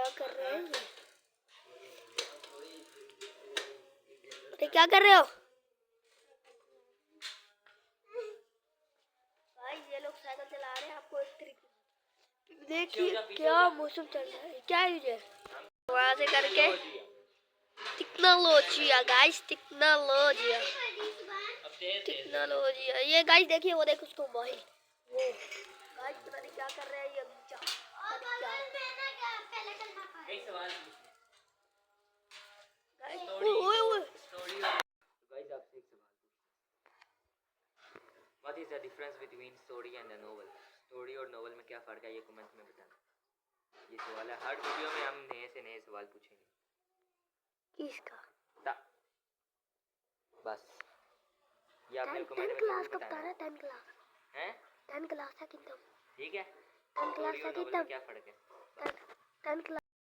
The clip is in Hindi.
क्या कर रहे हैं ये? अरे क्या कर रहे हो भाई? ये लोग साइकिल चला रहे हैं, आपको एक तरीके देखिए क्या मौसम चल रहा है। क्या है ये वहां से करके टेक्नोलॉजिया गाइस, टेक्नोलॉजिया टेक्नोलॉजिया। ये गाइस देखिए, वो देखो उसको भाई, वो गाइस पता नहीं क्या कर रहे हैं ये बच्चा। गाइस आपसे एक सवाल what is the difference between story and a novel? Story और नोवेल में क्या फ़र्क है, ये कमेंट में बताना। ये सवाल है, हर वीडियो में हम नए से नए सवाल पूछेंगे। किसका? बस ये आपने कमेंट में जरूर बताना है। 10 क्लास हैं? 10 क्लास है कितना? ठीक है, 10 क्लास स्टोरी और है नोवेल कितना? में क्या फ़र्क है? 10 क्लास